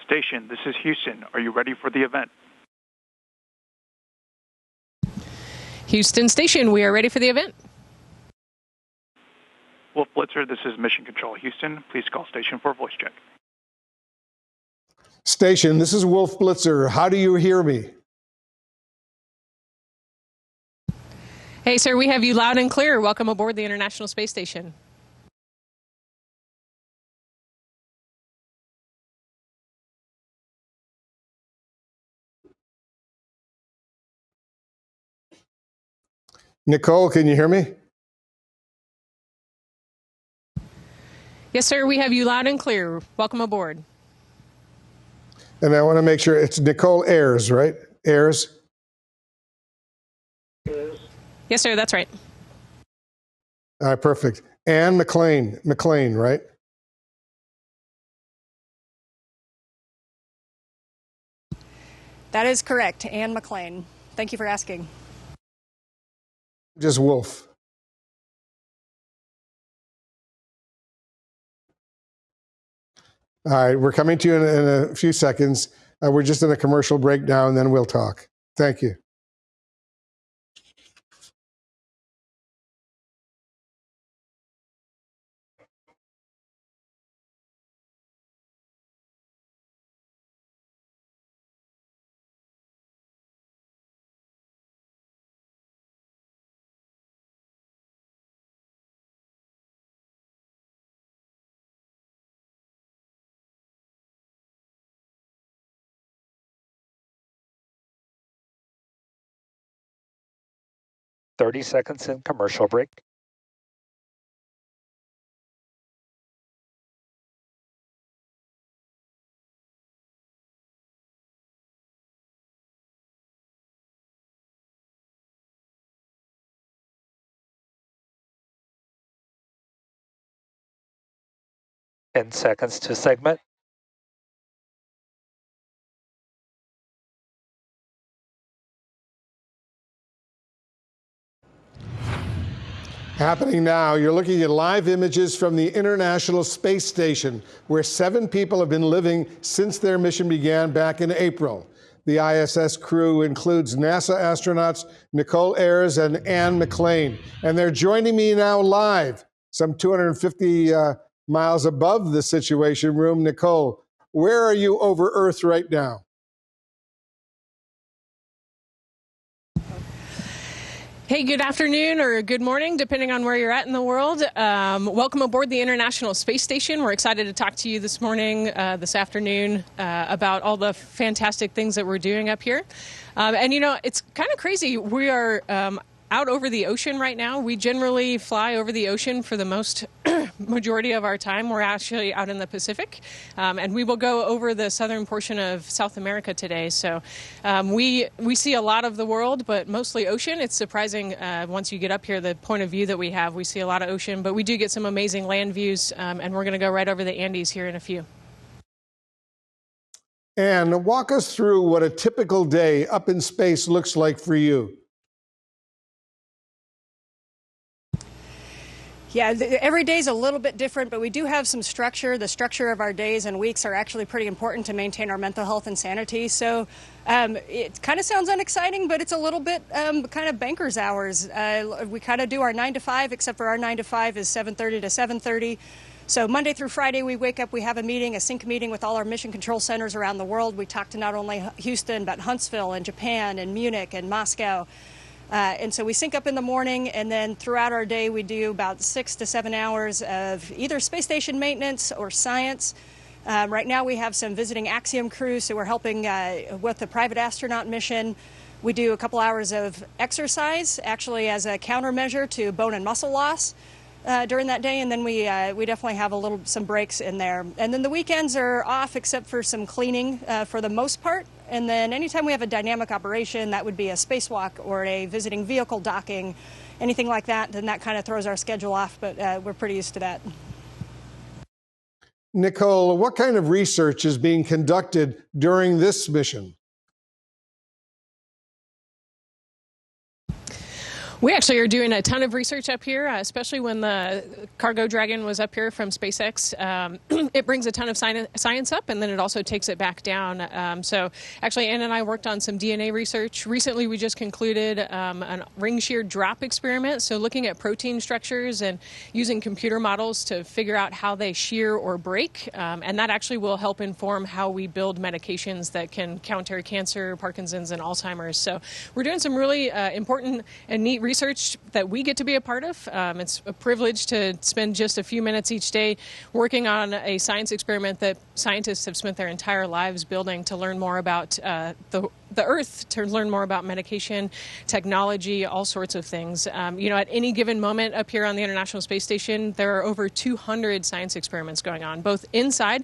Station, this is Houston. Are you ready for the event? Houston Station, we are ready for the event. Wolf Blitzer, this is Mission Control Houston. Please call station for a voice check. Station, this is Wolf Blitzer. How do you hear me? Hey, sir, we have you loud and clear. Welcome aboard the International Space Station. Nicole, can you hear me? Yes, sir, we have you loud and clear. Welcome aboard. And I want to make sure it's Nicole Ayers, right? Ayers? Yes, sir, that's right. All right, perfect. Ann McLean, right? That is correct, Ann McLean. Thank you for asking. Just Wolf. All right, we're coming to you in a few seconds. We're just in a commercial break now, and then we'll talk. Thank you. Thirty seconds in commercial break. And seconds to segment. Happening now, you're looking at live images from the International Space Station, where 7 people have been living since their mission began back in April. The ISS crew includes NASA astronauts Nicole Ayers and Ann McLean, and they're joining me now live, some 250 miles above the Situation Room. Nicole, where are you over Earth right now? Hey, good afternoon or good morning, depending on where you're at in the world. Welcome aboard the International Space Station. We're excited to talk to you this morning, this afternoon, about all the fantastic things that we're doing up here. And, you know, it's kind of crazy. We are out over the ocean right now. We generally fly over the ocean for the majority of our time. We're actually out in the Pacific, and we will go over the southern portion of South America today. So we see a lot of the world, but mostly ocean. It's surprising once you get up here, the point of view that we have. We see a lot of ocean, but we do get some amazing land views, and we're going to go right over the Andes here in a few. And walk us through what a typical day up in space looks like for you. Yeah, every day is a little bit different, but we do have some structure. The structure of our days and weeks are actually pretty important to maintain our mental health and sanity. So it kind of sounds unexciting, but it's a little bit kind of banker's hours. We kind of do our 9 to 5, except for our 9 to 5 is 7:30 to 7:30. So Monday through Friday, we wake up, we have a sync meeting with all our mission control centers around the world. We talk to not only Houston, but Huntsville and Japan and Munich and Moscow. And so we sync up in the morning, and then throughout our day, we do about 6 to 7 hours of either space station maintenance or science. Right now, we have some visiting Axiom crews, so we're helping with the private astronaut mission. We do a couple hours of exercise, actually as a countermeasure to bone and muscle loss during that day, and then we definitely have some breaks in there. And then the weekends are off, except for some cleaning for the most part. And then anytime we have a dynamic operation, that would be a spacewalk or a visiting vehicle docking, anything like that, then that kind of throws our schedule off, but we're pretty used to that. Nicole, what kind of research is being conducted during this mission? We actually are doing a ton of research up here, especially when the Cargo Dragon was up here from SpaceX. It brings a ton of science up, and then it also takes it back down. So actually, Ann and I worked on some DNA research. Recently, we just concluded a ring shear drop experiment, so looking at protein structures and using computer models to figure out how they shear or break. And that actually will help inform how we build medications that can counter cancer, Parkinson's, and Alzheimer's. So we're doing some really important and neat research that we get to be a part of. It's a privilege to spend just a few minutes each day working on a science experiment that scientists have spent their entire lives building to learn more about the Earth, to learn more about medication, technology, all sorts of things. At any given moment up here on the International Space Station, there are over 200 science experiments going on, both inside.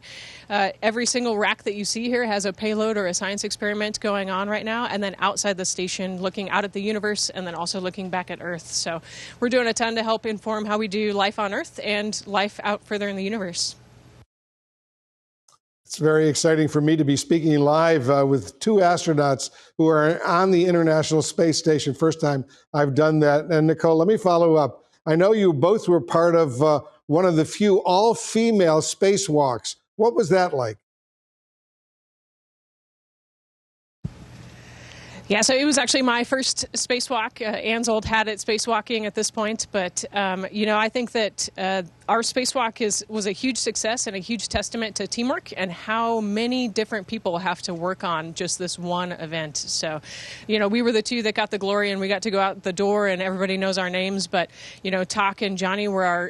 Every single rack that you see here has a payload or a science experiment going on right now, and then outside the station, looking out at the universe, and then also looking back at Earth. So we're doing a ton to help inform how we do life on Earth and life out further in the universe. It's very exciting for me to be speaking live with two astronauts who are on the International Space Station. First time I've done that. And Nicole, let me follow up. I know you both were part of one of the few all-female spacewalks. What was that like? Yeah, so it was actually my first spacewalk. Ann's old hat at spacewalking at this point, but I think that our spacewalk was a huge success and a huge testament to teamwork and how many different people have to work on just this one event. So, we were the two that got the glory, and we got to go out the door, and everybody knows our names. But Tak and Johnny were our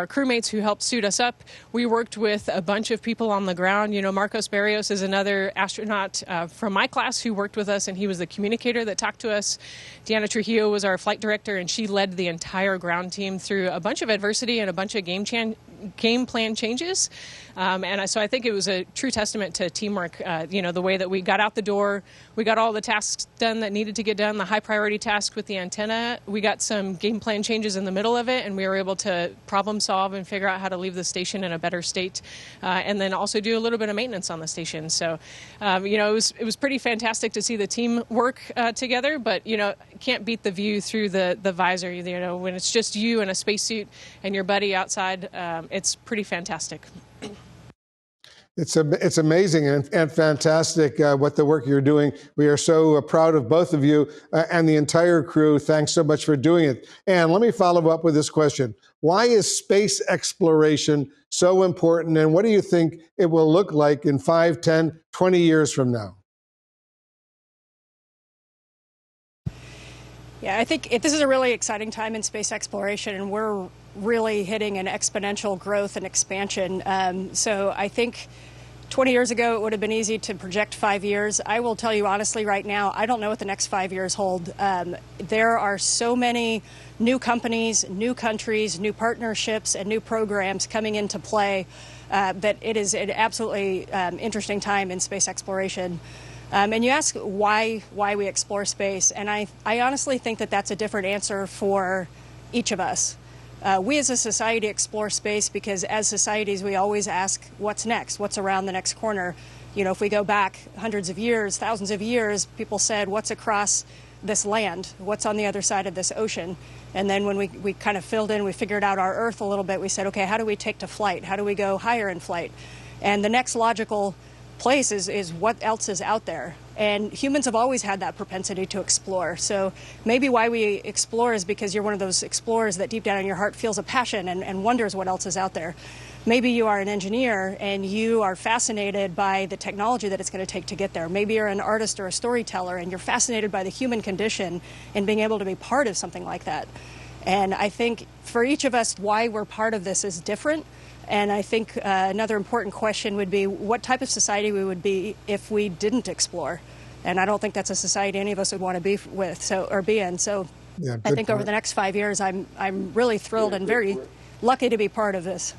crewmates who helped suit us up. We worked with a bunch of people on the ground. Marcos Barrios is another astronaut from my class who worked with us, and he was the communicator that talked to us. Deanna Trujillo was our flight director, and she led the entire ground team through a bunch of adversity and a bunch of game plan changes. So I think it was a true testament to teamwork, the way that we got out the door, we got all the tasks done that needed to get done, the high priority task with the antenna. We got some game plan changes in the middle of it, and we were able to problem solve and figure out how to leave the station in a better state, and then also do a little bit of maintenance on the station. So, it was pretty fantastic to see the team work together, but, can't beat the view through the visor. When it's just you in a spacesuit and your buddy outside, it's pretty fantastic. It's amazing and fantastic what the work you're doing. We are so proud of both of you and the entire crew. Thanks so much for doing it. And let me follow up with this question. Why is space exploration so important, and what do you think it will look like in 5, 10, 20 years from now? Yeah, I think this is a really exciting time in space exploration, and we're really hitting an exponential growth and expansion. So I think 20 years ago, it would have been easy to project 5 years. I will tell you honestly right now, I don't know what the next 5 years hold. There are so many new companies, new countries, new partnerships, and new programs coming into play that it is an absolutely interesting time in space exploration. And you ask why we explore space, and I honestly think that that's a different answer for each of us. We as a society explore space because as societies we always ask what's next, what's around the next corner. If we go back hundreds of years, thousands of years, people said what's across this land, what's on the other side of this ocean. And then when we kind of filled in, we figured out our Earth a little bit, we said, okay, how do we take to flight? How do we go higher in flight? And the next logical place is what else is out there. And humans have always had that propensity to explore. So maybe why we explore is because you're one of those explorers that deep down in your heart feels a passion and wonders what else is out there. Maybe you are an engineer and you are fascinated by the technology that it's going to take to get there. Maybe you're an artist or a storyteller and you're fascinated by the human condition and being able to be part of something like that. And I think for each of us, why we're part of this is different. And I think another important question would be what type of society we would be if we didn't explore. And I don't think that's a society any of us would want to be with, or be in. So yeah, I think over the next 5 years, I'm really thrilled and very lucky to be part of this.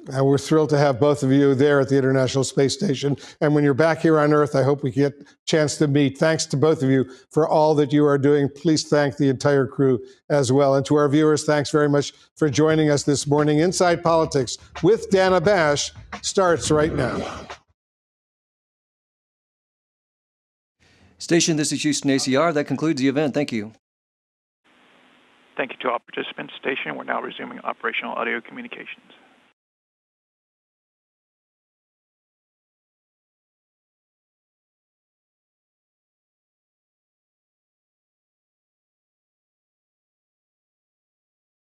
And we're thrilled to have both of you there at the International Space Station. And when you're back here on Earth, I hope we get a chance to meet. Thanks to both of you for all that you are doing. Please thank the entire crew as well. And to our viewers, thanks very much for joining us this morning. Inside Politics with Dana Bash starts right now. Station, this is Houston ACR. That concludes the event. Thank you. Thank you to all participants. Station, we're now resuming operational audio communications.